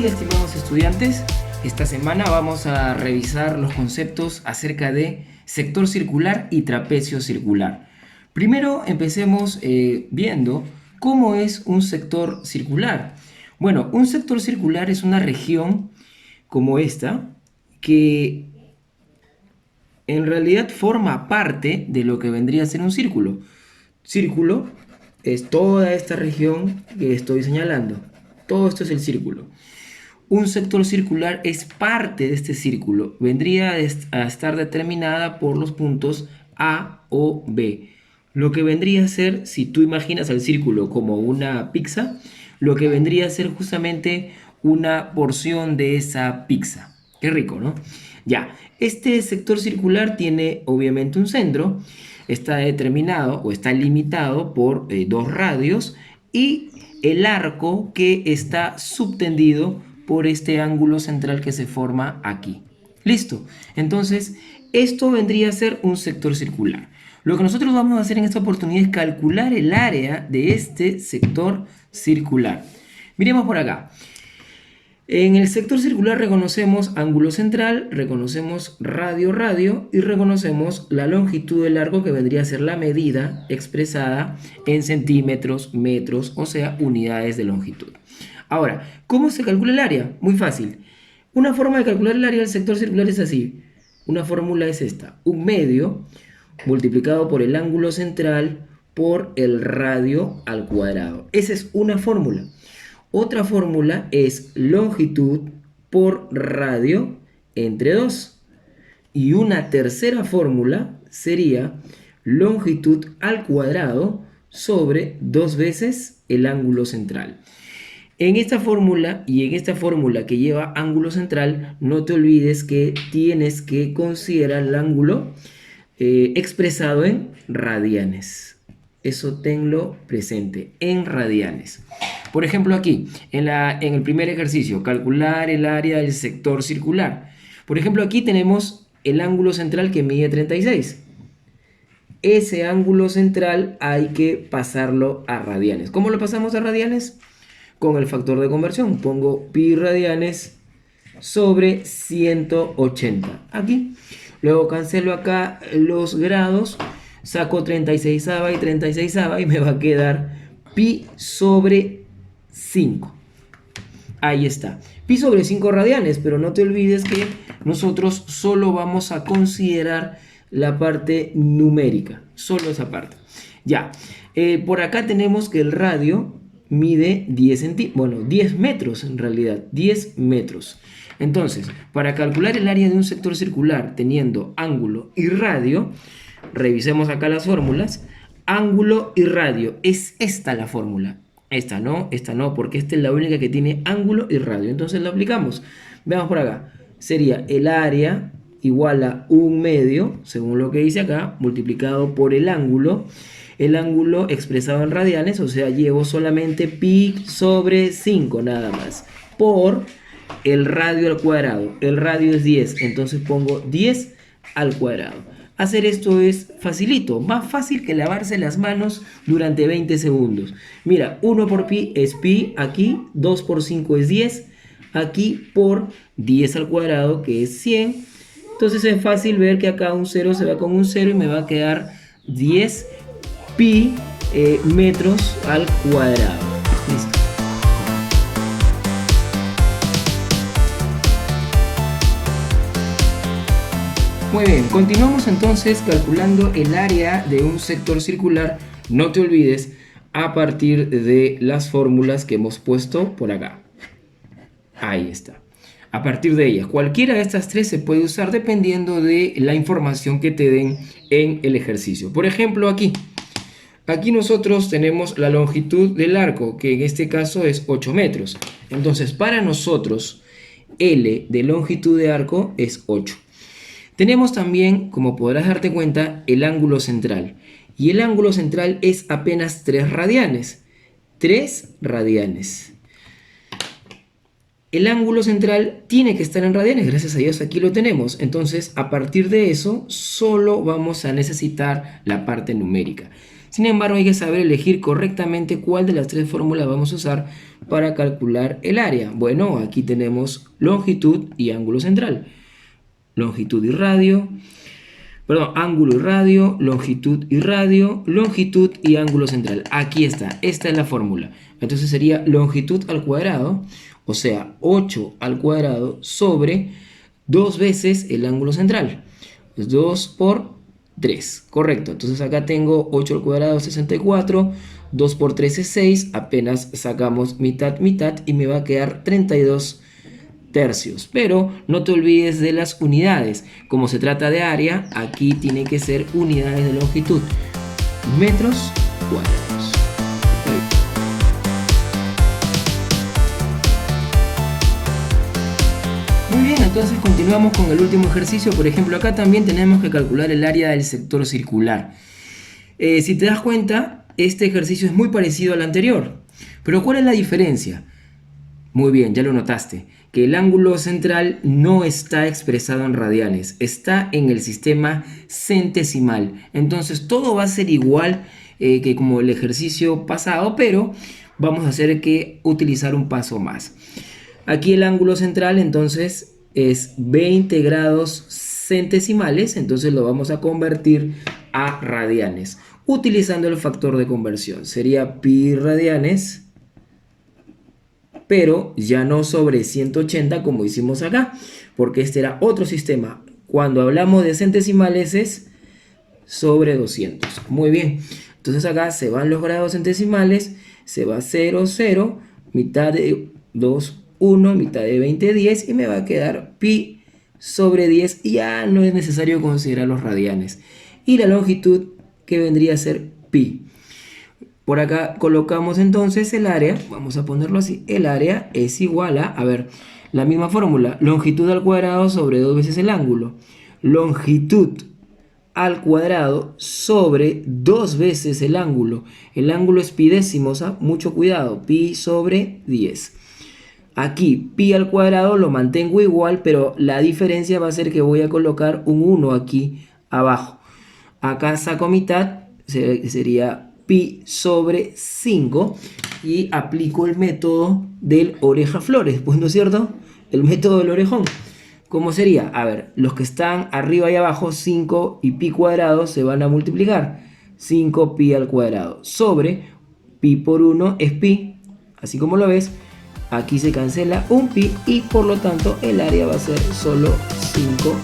Sí, estimados estudiantes, esta semana vamos a revisar los conceptos acerca de sector circular y trapecio circular. Primero empecemos viendo cómo es un sector circular. Bueno, un sector circular es una región como esta que en realidad forma parte de lo que vendría a ser un círculo. Círculo es toda esta región que estoy señalando. Todo esto es el círculo. Un sector circular es parte de este círculo. Vendría a estar determinada por los puntos A o B. Lo que vendría a ser, si tú imaginas al círculo como una pizza, lo que vendría a ser justamente una porción de esa pizza. Qué rico, ¿no? Ya, este sector circular tiene obviamente un centro, está determinado o está limitado por dos radios y el arco que está subtendido por este ángulo central que se forma aquí. Listo. Entonces, esto vendría a ser un sector circular. Lo que nosotros vamos a hacer en esta oportunidad es calcular el área de este sector circular. Miremos por acá. En el sector circular reconocemos ángulo central, reconocemos radio y reconocemos la longitud del arco que vendría a ser la medida expresada en centímetros, metros, o sea, unidades de longitud. Ahora, ¿cómo se calcula el área? Muy fácil. Una forma de calcular el área del sector circular es así. Una fórmula es esta. Un medio multiplicado por el ángulo central por el radio al cuadrado. Esa es una fórmula. Otra fórmula es longitud por radio entre 2. Y una tercera fórmula sería longitud al cuadrado sobre 2 veces el ángulo central. En esta fórmula y en esta fórmula que lleva ángulo central, no te olvides que tienes que considerar el ángulo expresado en radianes. Eso tenlo presente, en radianes. Por ejemplo, aquí, en el primer ejercicio, calcular el área del sector circular. Por ejemplo, aquí tenemos el ángulo central que mide 36. Ese ángulo central hay que pasarlo a radianes. ¿Cómo lo pasamos a radianes? Con el factor de conversión. Pongo pi radianes sobre 180. Aquí. Luego cancelo acá los grados. Saco 36 y 36 y me va a quedar pi sobre 5. Ahí está. Pi sobre 5 radianes. Pero no te olvides que nosotros solo vamos a considerar la parte numérica. Solo esa parte. Ya. Por acá tenemos que el radio mide 10 metros en realidad, 10 metros. Entonces, para calcular el área de un sector circular teniendo ángulo y radio, revisemos acá las fórmulas. Ángulo y radio, es esta la fórmula. Esta no, porque esta es la única que tiene ángulo y radio. Entonces la aplicamos. Veamos por acá. Sería el área igual a un medio, según lo que dice acá, multiplicado por el ángulo expresado en radianes, o sea, llevo solamente pi sobre 5 nada más, por el radio al cuadrado. El radio es 10, entonces pongo 10 al cuadrado. Hacer esto es facilito, más fácil que lavarse las manos durante 20 segundos. Mira, 1 por pi es pi aquí, 2 por 5 es 10, aquí por 10 al cuadrado que es 100. Entonces es fácil ver que acá un 0 se va con un 0 y me va a quedar 10 pi metros al cuadrado. Listo. Muy bien, continuamos entonces calculando el área de un sector circular. No te olvides, a partir de las fórmulas que hemos puesto por acá. Ahí está. A partir de ellas, cualquiera de estas tres se puede usar dependiendo de la información que te den en el ejercicio. Por ejemplo, aquí nosotros tenemos la longitud del arco, que en este caso es 8 metros. Entonces, para nosotros, L de longitud de arco es 8. Tenemos también, como podrás darte cuenta, el ángulo central. Y el ángulo central es apenas 3 radianes. 3 radianes. El ángulo central tiene que estar en radianes, gracias a Dios aquí lo tenemos. Entonces, a partir de eso, solo vamos a necesitar la parte numérica. Sin embargo, hay que saber elegir correctamente cuál de las tres fórmulas vamos a usar para calcular el área. Bueno, aquí tenemos longitud y ángulo central. Longitud y radio, perdón, ángulo y radio, longitud y radio, longitud y ángulo central. Aquí está, esta es la fórmula. Entonces sería longitud al cuadrado, o sea, 8 al cuadrado sobre 2 veces el ángulo central. 2 por 3, correcto. Entonces acá tengo 8 al cuadrado, 64, 2 por 3 es 6, apenas sacamos mitad, mitad y me va a quedar 32 tercios. Pero no te olvides de las unidades. Como se trata de área, aquí tiene que ser unidades de longitud. Metros cuadrados. Muy bien, entonces continuamos con el último ejercicio. Por ejemplo, acá también tenemos que calcular el área del sector circular. Si te das cuenta, este ejercicio es muy parecido al anterior. Pero ¿cuál es la diferencia? Muy bien, ya lo notaste, que el ángulo central no está expresado en radianes, está en el sistema centesimal. Entonces todo va a ser igual que como el ejercicio pasado, pero vamos a hacer que utilizar un paso más. Aquí el ángulo central entonces es 20 grados centesimales, entonces lo vamos a convertir a radianes, utilizando el factor de conversión. Sería pi radianes, pero ya no sobre 180 como hicimos acá, porque este era otro sistema. Cuando hablamos de centesimales es sobre 200. Muy bien, entonces acá se van los grados centesimales, se va 0, 0, mitad de 2, 1, mitad de 20, 10 y me va a quedar pi sobre 10 y ya no es necesario considerar los radianes. Y la longitud que vendría a ser pi. Por acá colocamos entonces el área, vamos a ponerlo así, el área es igual a ver, la misma fórmula, longitud al cuadrado sobre 2 veces el ángulo. Longitud al cuadrado sobre 2 veces el ángulo. El ángulo es pi décimos, mucho cuidado, pi sobre 10. Aquí pi al cuadrado lo mantengo igual, pero la diferencia va a ser que voy a colocar un 1 aquí abajo. Acá saco mitad, sería pi sobre 5 y aplico el método del oreja flores, pues no es cierto, el método del orejón. ¿Cómo sería? A ver, los que están arriba y abajo, 5 y pi cuadrado se van a multiplicar, 5 pi al cuadrado sobre pi por 1 es pi, así como lo ves, aquí se cancela un pi y por lo tanto el área va a ser solo 5